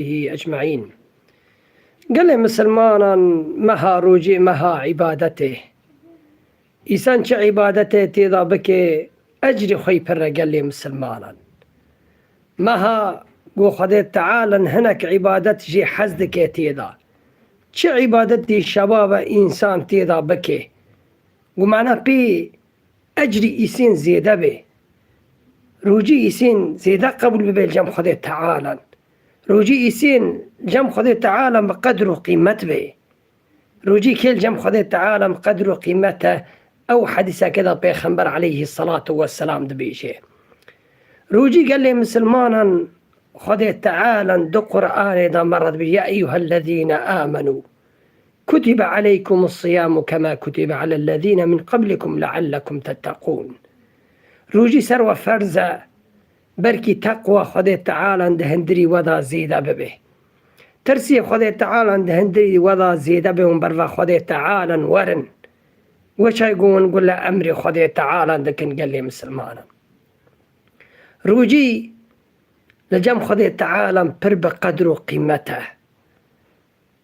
أجمعين. قال لي مسلمانا مها روجي مها عبادته إنسان چه عبادته تيدا بكي أجري خوي پر قال لي مسلمانا مها قو خديت تعالى هناك عبادت جي حزدك تيدا چه عبادتي شباب إنسان تيدا بكي ومعنى بي أجري إسين زيادة بي روجي إسين زيادة قبل ببالجم خديت تعالى روجي إسين جم خدي تعالى بقدر قيمته به روجي كل جم خدي تعالى بقدر قيمته أو حديثة كذا بيخنبر عليه الصلاة والسلام دبيشه روجي قال لي مسلمانا خدي تعالى دو قرآن إذا مرت بي يا أيها الذين آمنوا كتب عليكم الصيام كما كتب على الذين من قبلكم لعلكم تتقون روجي سروا فرزة بركي تقوى خدي تعالى دهندري وضع زيادة ببه ترسي خدي تعالى دهندري وضع زيادة بهم برا خدي تعالى ورن وش يقول نقول له أمري خدي تعالى دكن قال لي مسلمانا روجي لجم خدي تعالى برب قدر قيمته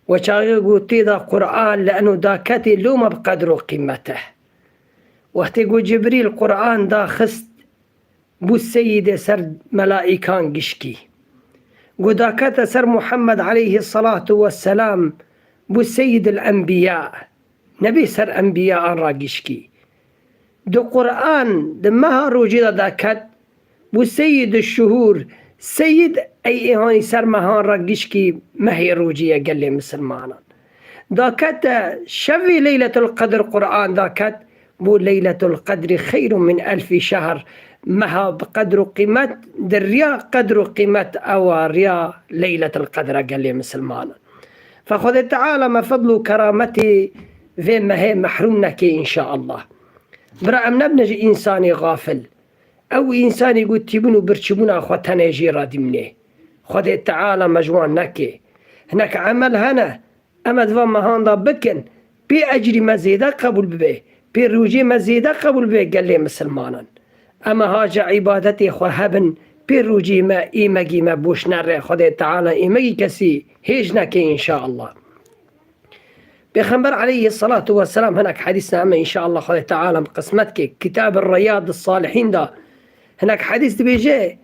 وش يقول تيدا قرآن لأنه داكتي لوم بقدر قيمته وقت يقول جبريل القرآن دا خست بو السيد سر ملائكان قشكي قداكت سر محمد عليه الصلاة والسلام بو السيد الأنبياء نبي سر أنبياء را قشكي دو قرآن دمها روجي داكت بو السيد الشهور سيد أي إهاني سر مهان را قشكي مهي روجية قال لي مسلمانا داكت شفي ليلة القدر قرآن داكت بو ليلة القدر خير من 1000 شهر مها بقدر قيمة دريا قدر قيمة أو ريا ليلة القدر قال لي مسلمان فخذ تعالى ما فضل كرامتي في ما هي محرومنك إن شاء الله برا أم نبنج إنساني غافل أو إنساني يقول تبنو برشبونا أخوتنا يجي رادي منه خذ تعالى مجوان نكي هناك عمل هنا أما دفا مهان دا بكن بي أجري مزيدة قبول ببه بي روجي مزيدة قبول ببه قال لي مسلمانا أما هاجا عبادتي خوهبن بيروجي ما إيماجي ما بوش نره خدي تعالى إيماجي كسي هيجنك إن شاء الله بيخنبر عليه الصلاة والسلام هناك حديثنا أما إن شاء الله خدي تعالى بقسمتك كتاب الرياض الصالحين دا هناك حديث دبي جاي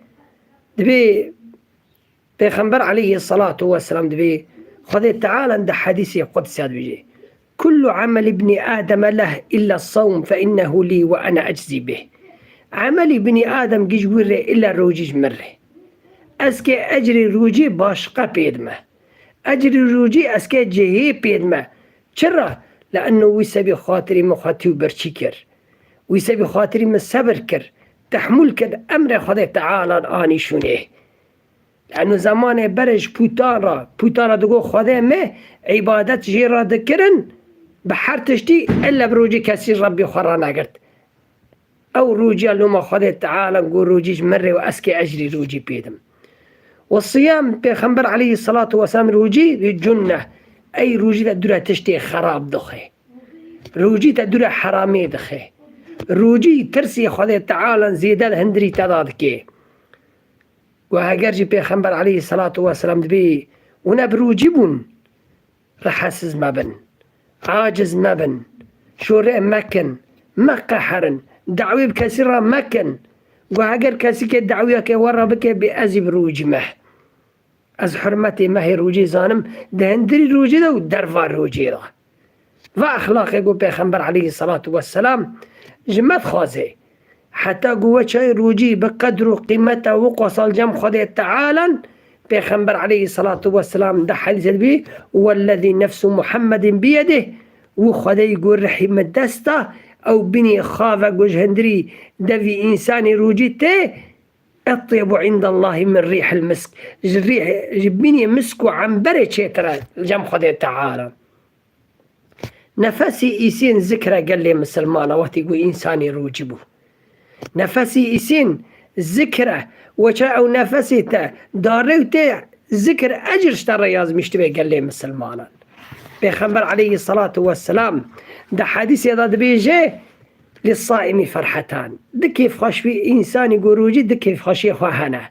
دبي بيخنبر عليه الصلاة والسلام دبي خدي تعالى ده حديث قدسي دبي جاي كل عمل ابن آدم له إلا الصوم فإنه لي وأنا أجزي به عملي بني آدم جيج وره إلا روجيج مره أسكي أجري روجي باشقة بيدمه أجري روجي أسكي جهي بيدمه چرا؟ لأنه ويسبي خاطري مخاطي وبرشي كر ويسبي خاطري مسبر كر تحمل كر أمر خدي تعالى آني شونه لأنه زمان برج بوتان دقو خدي ما عبادت جيرا دكرن بحر تشتي إلا بروجي كسي ربي خرانا قرد أو روجي لما خدت تعالى نقول روجيج مرة وأسكي أجري روجي بيدم والصيام بيخنبر عليه الصلاة والسلام روجي للجنة أي روجي تدرى تشتي خراب دخي روجي تدرى حرامي دخي روجي ترسي خدت تعالى زيادة هندري تضادكي وهاجرجي بيخنبر عليه الصلاة والسلام دبي ونبروجي بون رحسز مبن عاجز مبن شورئ مكن مقحرن دعوي بكثيرة مكن وهاجر كاسيك الدعوية كي ورا بك بأزب روجي مه از حرمتي مهي روجي زانم دهندري روجي ده ودرفا روجي ده وأخلاق يقول بيخنبر عليه الصلاة والسلام جمت خازي حتى قوة شاي روجي بقدر قيمته وقصال جم خدي تعالى بيخنبر عليه الصلاة والسلام ده حديث بيه والذي نفس محمد بيده وخدي يقول رحيم الدسته أو بني خافة جهندري دفي إنساني روجيته أطيب عند الله من ريح المسك الريح جبني مسك وعنبرة شترا الجم خدي تعالى نفسي إيسين ذكرى قال لي مسلمانة وقت يقول إنساني روجبه نفسي إيسين ذكرى وشاء نفسي داريته ذكر أجر اشترى مشتبه قال لي مسلمانة بيخبر عليه الصلاة والسلام ده حديث يضاد بيجي للصائم فرحتان ده كيف خش في إنسان يقول روجي ده كيف خش يخواهنا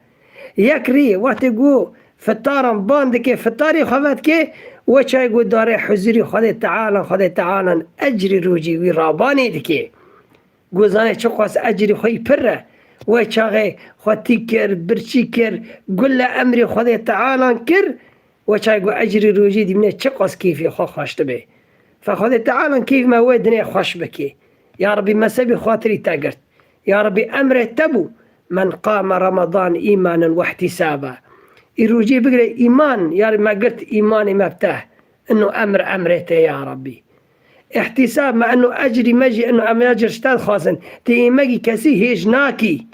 يكري وقت يقول فتارم باند که فتاری خواهد که و چای گو داره حضوری خود تعالی اجری روجی وی رابانی دکه گوزانه چه قاس اجری خوی پره و چاقه خواتی کر برچی کر گل امری خود تعالی کر و چای گو اجری روجی دیمنه چه قاس کیفی خواشته به فخود تعالی کیف ما وی دنیا خوش بکی یا ربی مسبی خاطری تاگرد یا ربی امر تبو من قام رمضان ایمانا و احتسابا يروجي بقري إيمان يا ربي ما قلت إيماني مفتاح إنه أمرته يا ربي احتساب مع إنه أجري مجي إنه أجر اشتاد خاصن تي مجي كسي هيج ناكي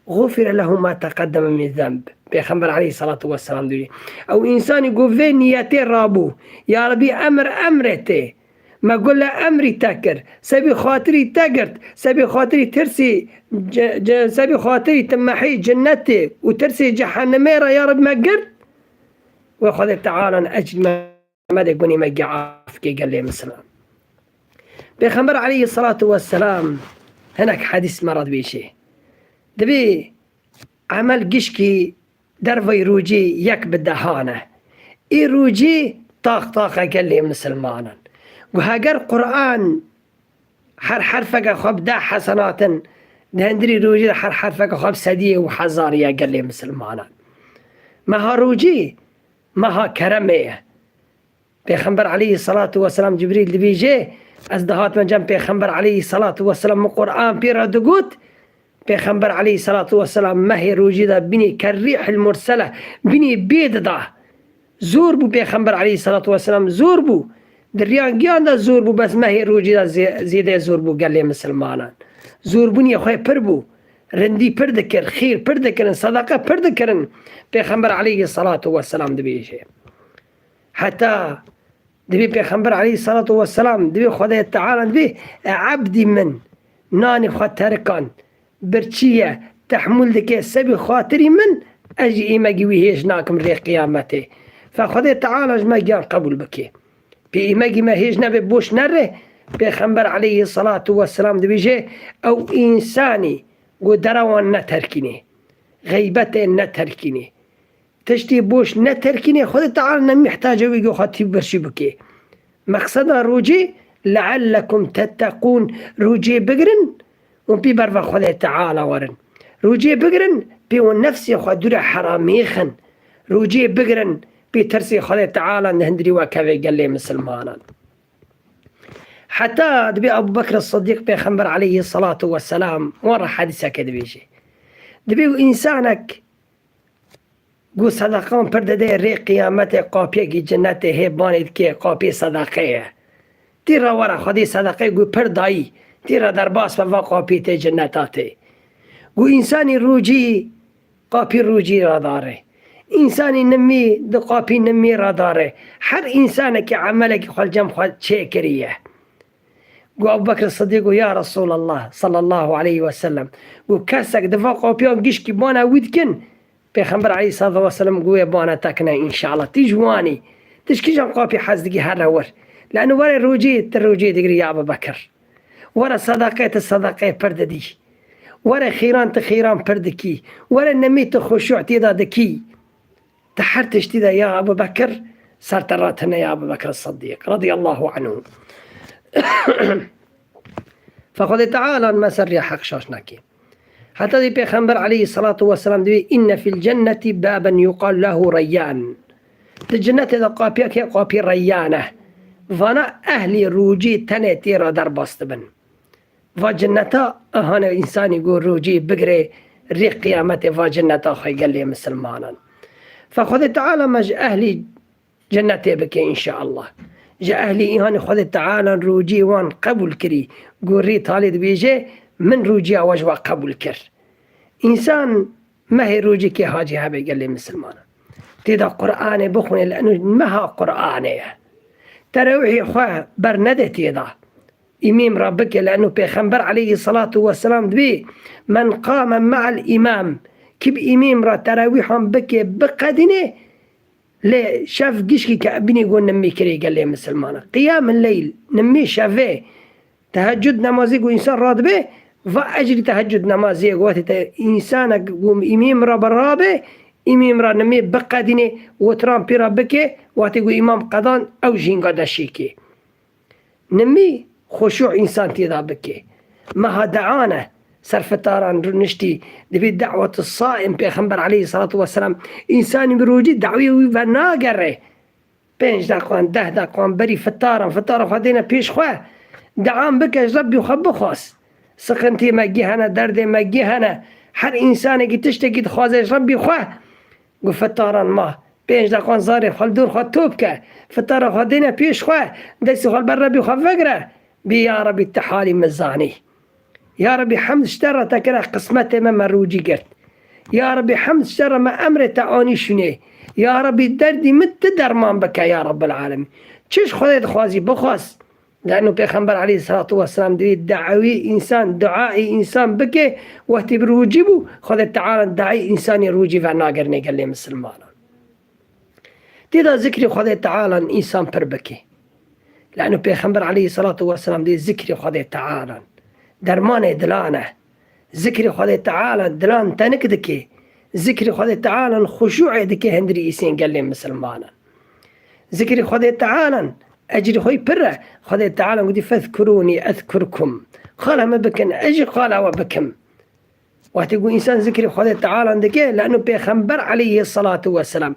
غفر له ما تقدم من الذنب بيخبر عليه الصلاة والسلام دولي أو إنسان يقول في نياتي رابو يا ربي أمرته ما قول له أمري تكر سبي خاطري تقرت سبي خاطري ترسي سبي خاطري تمحي جنتي وترسي جهنميرة يا رب ما قرت وخذ تعالى أجل ما يقولي ما قعافك قال لي مثلا بيخبر عليه الصلاة والسلام هناك حديث مرض بيشي دبي عمل قشكي درفي روجي يك بالدهانة إي روجي طاقة قال لي مسلمانا وهاجر قرآن حرفك خب دا حسنات دهندري روجي حرفك خب سديه وحزارية قال لي مسلمانا ما ها روجي ما ها كرمية بيخنبر عليه الصلاة والسلام جبريل دبي جي أزدهات من جنب بيخنبر عليه الصلاة والسلام من قرآن بيرا دقوت بيخنبر عليه الصلاة والسلام ما هي روجي دا بني كالريح المرسلة بني بيد دا زور بو بيخنبر عليه الصلاة والسلام زور بو دريان جيان دا زور بو بس ما هي روجي دا زيادة زور بو قال لي مسلمانا زور بني خوي پربو رندي پردكر خير پردكرن صدقة پردكرن بيخنبر عليه الصلاة والسلام دبي شيء حتى دبي بيخنبر عليه الصلاة والسلام دبي خدای تعالى دبي عبدي من ناني خاطركان برچية تحمل دكي سبي خاطري من اجي ايما جوي هيش ناكم ري قيامته فخدای تعالى ما جان قبول بكي بإيما ما هيش نبي بوش نره بيخنبر عليه الصلاة والسلام دبي جي او انساني ودروان نتركني غيبته نتركني تشتي بوش نتركني خد تعالى نمي محتاجة ويقو خطيب برشي بكي مقصدها روجي لعلكم تتقون روجي بقرن وبي برفا خد تعالى ورن روجي بقرن بيو نفسي خدورة حراميخن روجي بقرن بي ترسي خد تعالى نهندري وكذا قال لي مسلمانا حتى دبي أبو بكر الصديق بيخنبر عليه الصلاة والسلام ورا حادثة كده بيجي دبي إنسانك قو صدقان پردده ری قیامت قاپیه گی جنت هیبانید که قاپی صدقه تیرا ورا خودی صدقه گو پردایی تیرا در باس و قاپی تی جنتاته گو انسانی روجی قاپی روجی را داره انسانی نمی دو قاپی نمی را داره هر انسان که عمله که خال جمع خال چه کریه گو ابو بکر الصدیق یا رسول الله صلی الله علیه وسلم گو کسک دفاع قاپیان گیش کی بانا وید کن پیغمبر علیه الصلاة والسلام گویا بانا تکنه انشاءالله تیجوانی تشکیجان قاپی حزدگی هر نور لانه ورا روجی دگری یا ابو بکر ورا صدقه پرددی ورا خیران پردکی ورا نمیت خشوع تیدا دکی تحرتش تیدا یا ابو بکر سرتراتنا یا ابو بکر الصدیق رضی الله عنه فخذ تعالى المسر يا حق شاشناكي حتى دي پیغمبر عليه الصلاة والسلام دي إن في الجنة بابا يقال له ريان الجنة إذا قابي ريانة فانا أهلي روجي تنتي را در باستبن فجنة أهانا إنسان يقول روجي بقري ري قيامته فجنة خي قال لي مسلمانا فخذ تعالى مج أهلي جنتي بك إن شاء الله جاء أهلي إيهان خذ تعالى روجي وان قبول كري قول ري طالد بيجي من روجي وجوا قبول كر إنسان ما هي روجي كي هاجي هابي قال لي مسلمان تيدا قرآن بخوني لأنه ما ها قرآن تروحي خواه برندة تيدا إمام ربك لأنه بيخنبر عليه الصلاة والسلام دبي من قام مع الإمام كب إمام را تراويحهم بك بقدنه لي شاف قشكي كأبني يقول نمي كري قال لي مسلمان قيام الليل نمي شافه تهجد نمازي قو إنسان راد به فأجري تهجد نمازي قوات إنسانك قوم إمام رب الرابع إمام را نمي بقدينه وتران بيرا بكي واتيقو إمام قدان أو جينغا داشيكي نمي خشوع إنسان تيدا بكي ما دعانا سرفتاران نشتي دبي دعوة الصائم بيغمبر عليه الصلاة والسلام إنسان بروجي دعوية وناقره 5 دقائق 10 دقائق بري فتارا خدينا بيش خواه دعام بكش ربي وخبخوس سخنتي مجيهنا دردي مجيهنا هر إنسان كي تشتكي تخوازش ربي خواه قو فتارا ما 5 دقائق زاري خال دور خال توبكه فتارا خدينا بيش خواه دسي خال بر ربي خواه فقره بي يا ربي التحالي مزاني يا ربي حمد اشترى تكره قسمته ما مروجي قرت يا ربي حمد اشترى ما أمر تعاني شنيه يا ربي دردي مت درمان بك يا رب العالمين تشيش خذيت خوازي بخواس لأنه بيغمبر عليه الصلاة والسلام دي دعوي إنسان دعائي إنسان بكي وقت بروجيبه خذيت تعالى دعي إنسان يروجي فناقرني قال لي مسلمان تيدا ذكري خذيت تعالى إنسان بربكي لأنه بيغمبر عليه الصلاة والسلام دي ذكري خذيت تعالى درمان دلانه ذكري خذيت تعالى دلان تنكدكي ذكري خذيت تعالى خشوع دكي هندري إيسين قال لي مسلمانا ذكري خذيت تعالى أجري خوي برة خذيت تعالى ودي فاذكروني أذكركم قال ما بكن أجي قال وبكم وتقول إنسان ذكري خذيت تعالى دكي لأنه بيغمبر عليه الصلاة والسلام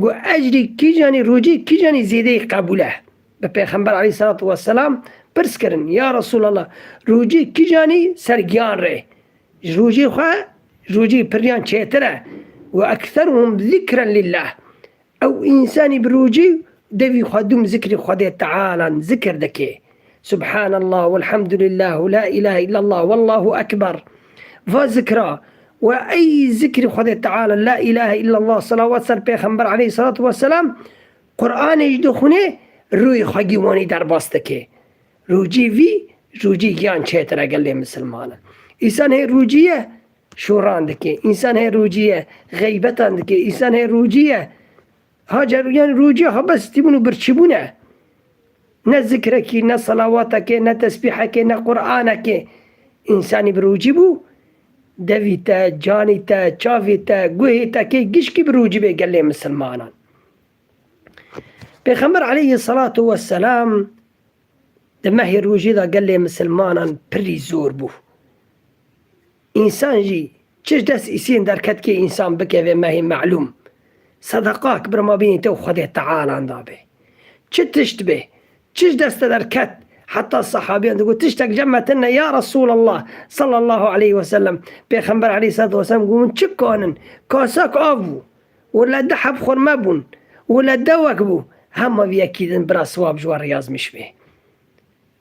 قو أجري كي جاني روجي كي جاني زيدي قبوله بيغمبر عليه الصلاة والسلام برسكرن يا رسول الله روجي كي جاني سرقيان ري روجي خواه روجي بريان شيتره وأكثرهم ذكرا لله أو إنسان بروجي دفي خدوم ذكر خديت تعالى ذكر دكي سبحان الله والحمد لله ولا إله إلا الله والله أكبر فذكرى وأي ذكر خديت تعالى لا إله إلا الله صلوات سر بيغمبر عليه الصلاة والسلام قرآن يجدخونه روي خجيواني در باستكي روجي في روجي جان شيتره قال لي مسلمانا إنسان هي روجية شوران دكي إنسان هي روجية غيبتان دكي إنسان هي روجية هاجر يعني روجية بس تبونو برشبونه نا ذكرك نا صلواتك نا تسبيحك نا قرآنك إنساني بروجيبو دفيتا جانيتا شافيتا قوهيتا كي قشكي بروجيبه قال لي مسلمانا بيغمبر عليه الصلاة والسلام دما هي روجيدا قال لي مسلمانا بري زور بو إنسان جي چش دس إسين در كد كي إنسان بكي ما هي معلوم صدقاك برما بيني تو خدي تعالى عندابه چه تشتبه چش دست در كد حتى الصحابيين تقول تشتك جمعتنا يا رسول الله صلى الله عليه وسلم بيغمبر عليه الصلاة والسلام يقولون چكونن كاساك آفو ولا دحب خرمبون ولا دوك بو هم بيأكيدن برا صواب جوار رياض مشبه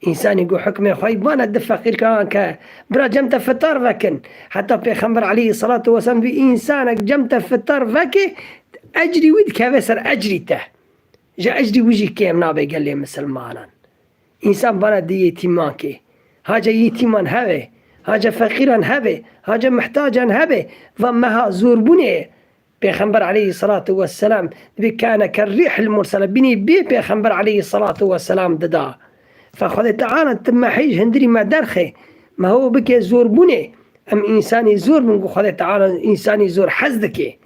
إنسان يقول حكمه خايب ما ندى فقير كان برا جمت فتار فكن حتى بيغمبر عليه الصلاة والسلام بإنسانك جمت فتار فكي أجري ود كافسر أجري ته جا أجري وجي كيم نابي قال لي مسلمانا إنسان بنا دي يتيمانك هاجا يتيمان هبه هاجا فقيرا هبه هاجا محتاجا هبه ومها زور بني بيغمبر عليه الصلاة والسلام كان كالريح المرسلة بني بيغمبر عليه الصلاة والسلام ددا فخذ تعالى تم حيج هندري ما درخي ما هو بك زور بني أم إنساني زور من خذ تعالى إنساني زور حزدك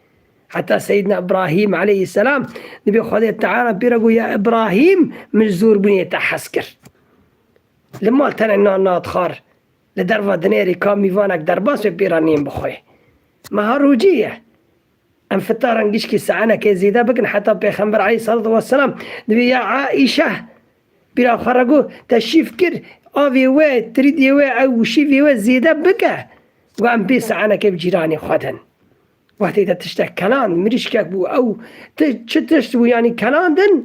حتى سيدنا إبراهيم عليه السلام نبي خذ تعالى بيرقوا يا إبراهيم مش زور بني تحسكر لما تنا ناطخار لدرفة دنيري كام ميفانك درباس بيرانين بخوي ما هروجية أم فتارا نجيشكي سعانا كي زيدا بكن حتى بيغمبر عليه الصلاة والسلام نبي يا عائشة بلا خرجوا تشيف كر أبي وين تريد وين أو شيفي وين زيدا بكه وعم بيس عنا كيف جيراني خدن وقت إذا تشتك كلام مريش كابو أو تشتشتو يعني كلام دن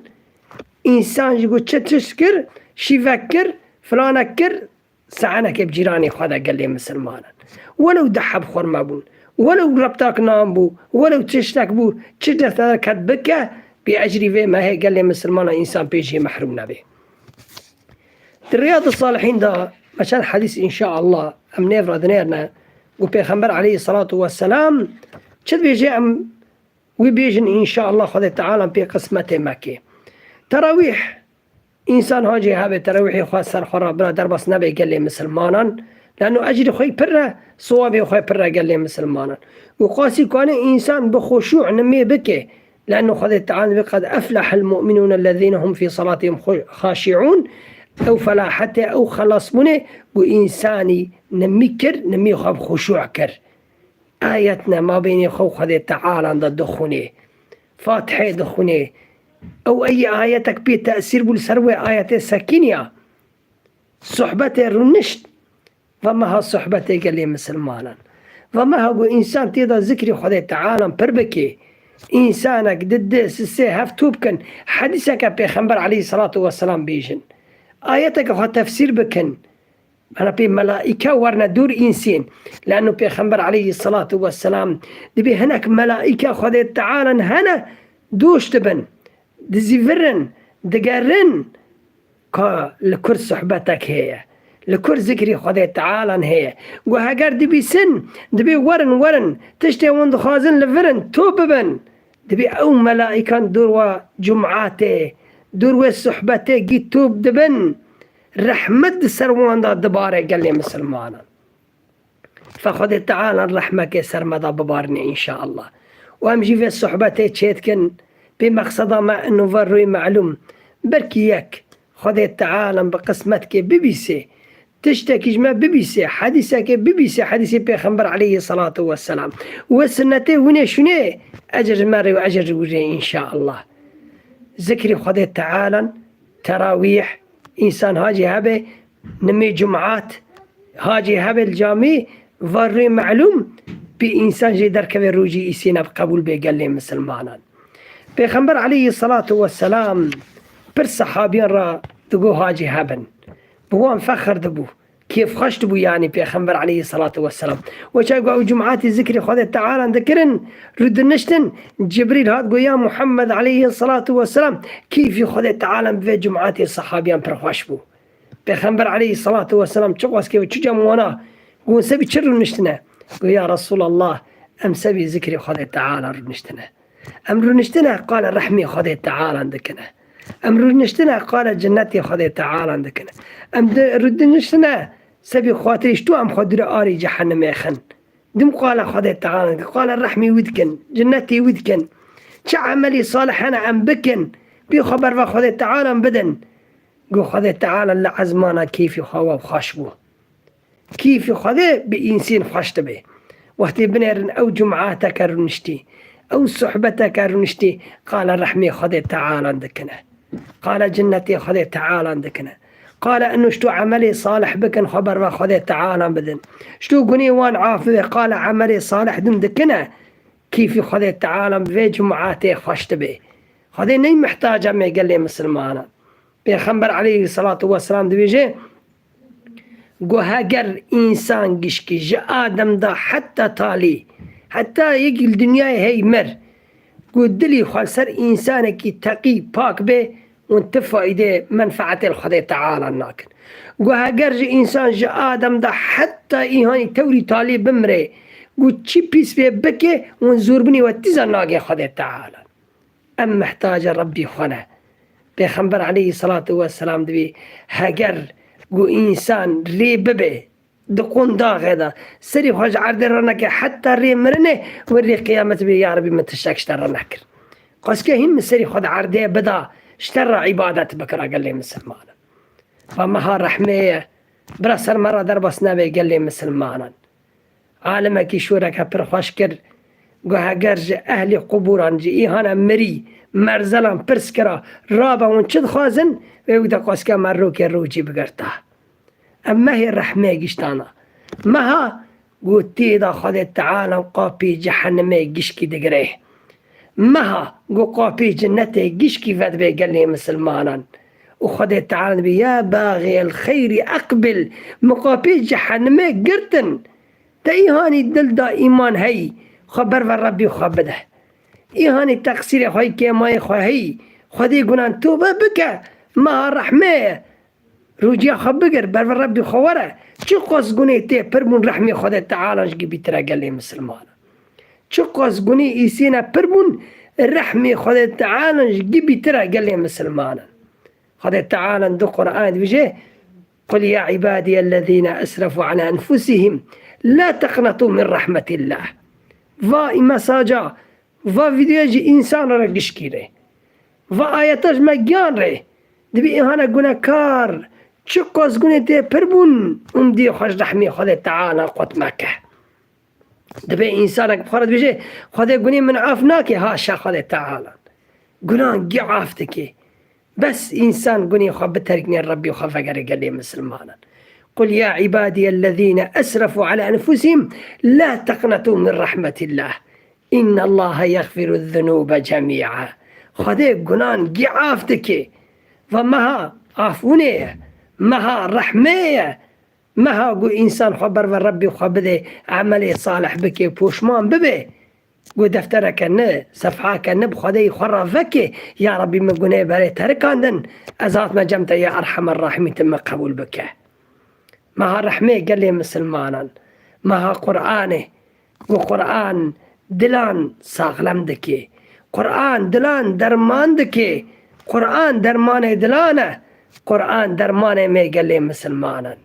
إنسان يقول تشتشكر شيفكر فلانكر سعنا كيف جيراني خدا قال لي مسلمانا ولو دحب خور مابون ولو ربطاك نام بو ولو تشتك بو تشتك كد بكه بأجري في ما هي قال لي مسلمانا إنسان بيجي محروم نبي الرياض الصالحين ده عشان حديث إن شاء الله أم نيفرا دنيرنا وبيغمبر عليه الصلاة والسلام شد بيجي أم وبيجن إن شاء الله خذ تعالى بقسمته مكي تراويح إنسان هاجي هابي تراويح خاص سر خراب بلا دربس نبي قال لي مسلمانا لأنه أجر خوي برا صوابي خوي برا قال لي مسلمانا وقاسي كان إنسان بخشوع نمي بكي لأنه خذ تعالى قد أفلح المؤمنون الذين هم في صلاتهم خاشعون أو فلاحته أو خلاص منه وإنساني نميكر نمي خاب خشوع كر آياتنا ما بين خو خذ تعالى عند الدخوني فاتحة دخوني أو أي آياتك بي تأثير بالسروي آيات السكينية صحبة الرنشت فما ها صحبة قال لي مسلمانا فما هو إنسان تيدا ذكري خذ تعالى بربكي إنسانك ضد سسي هفتوب كان حديثك بيخنبر عليه الصلاة والسلام بيجن آياتك هو تفسير بكن أنا بي ملائكة ورنا دور إنسان لأنه بيخنبر عليه الصلاة والسلام دبي هناك ملائكة خذ تعالى هنا دوش تبن دزيفرن دقارن لكل صحبتك هي لكل ذكري خذ تعالى هي وهاجر دبي سن دبي ورن تشتي وند خازن لفرن توببن دبي أو ملائكة دور وجمعاته دور وصحبته جيت توب دبن رحمة سروان دا دبارة قال لي مسلمانا فخذ تعالى الرحمة كسر مدى ببارني إن شاء الله وأمجي في الصحبته تشيتكن بمقصد ما أنه فروي معلوم بركيك خذ تعالى بقسمتك ببيسي تشتكي جمع ببيسي حديثك ببيسي حديث بيخنبر عليه الصلاة والسلام وسنته هنا شنو أجر مري وأجر وجه إن شاء الله ذكري خذ تعالى تراويح إنسان هاجي هبه نمي جمعات هاجي هبه الجامي فروي معلوم بإنسان جي دركب الروجي إسينا بقبول بيقال لي مسلمانا بيخنبر عليه الصلاة والسلام بر صحابين را دقو هاجي هبن بوان فخر دبو كيف خشت بو يعني بيخنبر عليه الصلاة والسلام وشاقوا جمعات ذكري خذ تعالى ذكرن رد النشتن جبريل هاد قو يا محمد عليه الصلاة والسلام كيف يخذ تعالى في جمعات الصحابيان برخوش بو بيخنبر عليه الصلاة والسلام شقواس كيف تجمعنا قو سبي تشر النشتنا قو يا رسول الله أم سبي ذكري خذ تعالى النشتنا أمر النشتنا قال رحمي خذ تعالى ذكنا أمر النشتنا قال جنتي خذ تعالى ذكنا أم رد النشتنا سبي خاطري شتو أم خدر آري جحنم يخن دم قال خذ تعالى قال رحمي ودكن جنتي ودكن شعملي صالح أنا أم بكن بخبر وخذ تعالى بدن قو خذ تعالى لعزمانا كيف يخوا وخاشبو كيف يخذ بإنسان خشت به وقتي بنيرن أو جمعاتك رنشتي أو صحبتك رنشتي قال رحمي خذ تعالى عندكنا قال جنتي خذ تعالى عندكنا قال أنه شتو عملي صالح بكن خبر وخذ تعالى بدن شتو قني وان عافية قال عملي صالح دندكنا كيف خذ تعالى في جمعاتي خشت به خذ ني محتاج أمي قال لي مسلمانا بيخنبر عليه الصلاة والسلام دبيجي قو هاجر إنسان قشكي جاء آدم دا حتى تالي حتى يجي الدنيا هي مر قد لي خالصر إنسانك تقي باك به وانتفع إيديه منفعة الخدي تعالى الناكن وهاجر إنسان جاء آدم دا حتى إيهاني توري تالي بمري قد شي بيس بيه بكي ونزور بني واتزا ناقي خدي تعالى أم محتاج ربي خنا بيخنبر عليه الصلاة والسلام دبي هاجر قو إنسان ري ببه دقون داغ هذا سري خوش عرض رنك حتى ري مرنه وري قيامة بي يا ربي ما تشتاك اشترى نكر قاسكي هم سري خود عرضه بدا اشترى عبادة بكرة قال لي مسلمانا فمها رحمية برسل مرة دربس نبي قال لي مسلمانا عالمك شورك برخوش كر قوها قرج أهلي قبوران جي إيهانا مري مرزلان برسكرا رابا ونشد خازن ويودا قاسكا مروكي روجي بقرته أما هي الرحمة قشتانا مها قوتي دا خذ تعالى قابي جحنمي قشكي دقريه مها قو قابي جنتي قشكي فاد بي قال لي مسلمانا وخذ تعالى بي يا باغي الخير أقبل مقابي جحنمي قرتن تا إيهاني دل دا إيمان هي خبر ربي خبده إيهاني تقصير خوي كيما خوي خذي قنان توبة بك مها الرحمة روجيا خبقر بر ربي خوره چه قاس گونه ته پرمون رحمی خدا تعالی جگی بیتره گلی مسلمان چه قاس گونه ایسینا پرمون رحمی خدا تعالی جگی بیتره گلی مسلمان خدا تعالی دو قرآن بيجي قل يا عبادي الذين أسرفوا على أنفسهم لا تقنطوا من رحمة الله. و این مساجا و ویدیوی انسان را گشکیره و آیتش مگیان ره دبی اینها گناهکار چک از گناه ته پربون دی خوش رحمی خود تعالی قط مکه دبی انسان بخورد بشه خود گناه من عاف ناکه هاشا خود تعالی گناه گی عافته که بس انسان گناه خواه بترکنی ربی خواه فقر قلی مسلمانا. قل يا عبادي الذين أسرفوا على أنفسهم لا تقنطوا من رحمة الله إن الله يغفر الذنوب جميعا. خده گناه گی عافتك ومها عفونه مها رحمه مها قو إنسان خبر والرب خبده عملي صالح بك پوشمان ببه قو دفترك نه صفحاك نه بخده خرافك يا ربي من قناه بري تركاندن أزات ما جمت يا أرحم الراحمين تم قبول بك. مها رحمه قال لي مسلمانا مها قرآنه وقرآن دلان ساغلم دكي قرآن دلان درمان دكي قرآن درمان دلانه قرآن درمان ما قال لي مسلمانا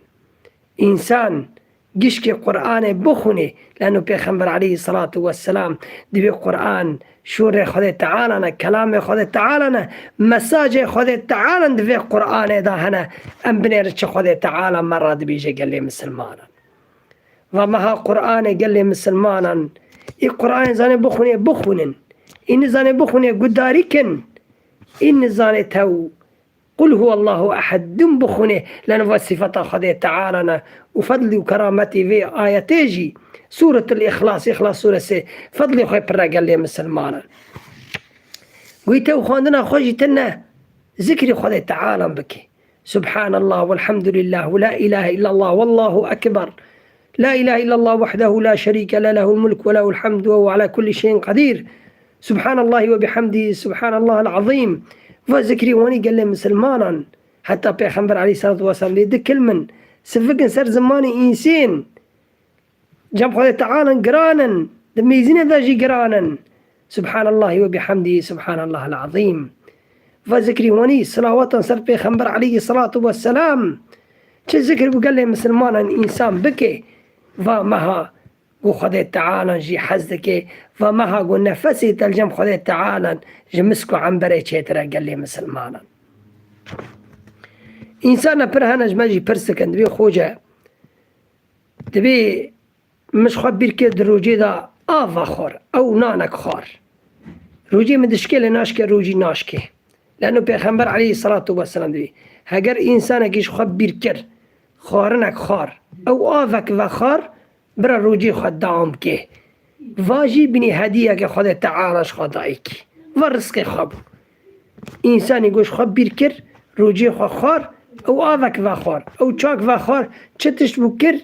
إنسان گشك قرآن بخونه لأنه پیغمبر عليه الصلاة والسلام دبي قرآن شور خود تعالى كلام خود تعالى مساج خود تعالى دبي قرآن ده هنا ام بنيرش خود تعالى مرة دبي جي قال لي مسلمانا ومها قرآن قال لي مسلمانا اي قرآن زاني بخونن إن زاني بخونه قداريكن إن زاني تو قل هو الله أحد دم بخونه لأنه صفة خده تعالى وفضلي وكرامتي في آياتيجي سورة الإخلاص إخلاص سورة سي فضلي خوي برا قال لي مسلمانا قويتو خواندنا خوجتنا ذكري خده تعالى بك سبحان الله والحمد لله ولا إله إلا الله والله أكبر لا إله إلا الله وحده لا شريك له الملك وله الحمد وهو على كل شيء قدير سبحان الله وبحمده سبحان الله العظيم. وذكري واني قال لي مسلمانا حتى پیغمبر عليه الصلاة والسلام لي دك من سفقن سر زماني إنسان جاب خود تعالى قرانا دميزين ذاجي قرانا سبحان الله وبحمده سبحان الله العظيم. وذكري واني صلوات سر پیغمبر عليه الصلاة والسلام چه ذكر وقال لي مسلمانا إنسان بكي ومها وخذ تعالى جي حزدك ومها قل نفسي تلجم خذ تعالى جمسكو عن بريتشي ترى قال لي مسلمانا إنسان برهنج ماجي برسكن دبي خوجة دبي مش خبير كده روجي دا آفا خور أو نانك خور روجي مدشكي لناشكي روجي ناشكي لأنه پیغمبر عليه الصلاة والسلام دبي هگر إنسان كيش خبير كر خورنك خور أو آفك وخور برا روجي خود دام که واجی بینی هدیه که خود تعالش خدایی که و رزق خواب انسانی گوش خواب بیر کر روجی خواه خور او آوک و خور او چاک و خور چتش بو کر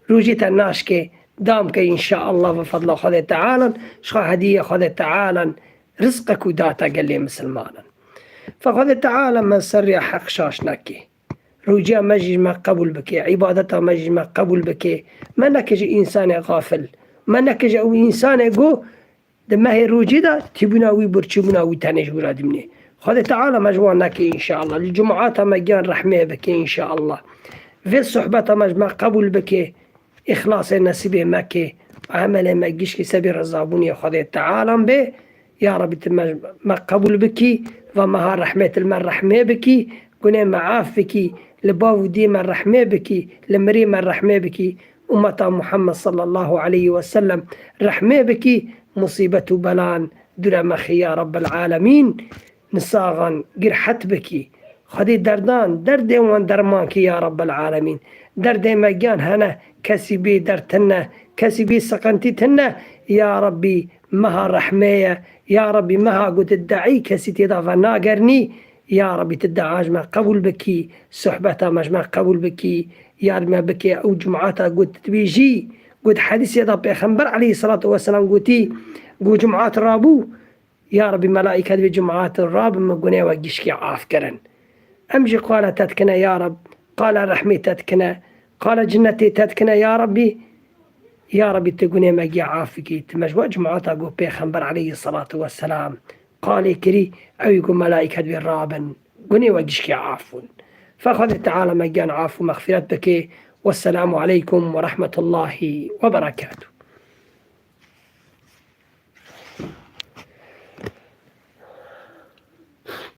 روجی تناش که دام که انشاءالله و فضل خود تعالی شخوا هدیه خود تعالی رزق کوداتا قلی مسلمانا فخود تعالی من سر حق شاش نکی روجيا مجي ما قبول بك عبادتها مجي ما قبول بك ما نكج إنسان غافل ما نكج أو إنسان جو دما هي روجي دا تبنا ويبرشبنا ويتنج ولاد مني خذ تعالى مجموع نكي إن شاء الله الجمعات مجان رحمة بك إن شاء الله في الصحبة مجمع قبول بك إخلاص النسيب مك عمل ما جيش كسبي رزابوني خذ تعالى به يا رب ما قبول بك وما رحمة المن رحمة بك كنا معافك لباو ديما الرحمة بكي لمريم الرحمة بكي أمة محمد صلى الله عليه وسلم رحمة بكي مصيبة بلان درمخي يا رب العالمين نصاغا قرحت بكي خدي دردان درد وان درمانك يا رب العالمين درد مجان هنا كسبي درتنا كسبي سقنتتنا يا ربي مها رحمية يا ربي مها قد الدعي كسيتي ضافا ناقرني يا ربي تدعى ما قبول بكي صحبتها ما قبول بكي يا رب ما بكي أو جمعاتها قد تبيجي قد حديث يا رب پیغمبر عليه الصلاة والسلام قوتي قو جمعات رابو يا ربي ملائكة بجمعات الراب ما قناه وقشكي عاف كرن أمجي قال تتكنا يا رب قال رحمي تتكنا قال جنتي تتكنا يا ربي تقناه ما قي عافكي تمجوا جمعاتها قو پیغمبر عليه الصلاة والسلام قال كري أو يقول ملائكة بالرابن قني وقشكي عافون فخذ تعالى مجان عفو مغفرة بك. والسلام عليكم ورحمة الله وبركاته.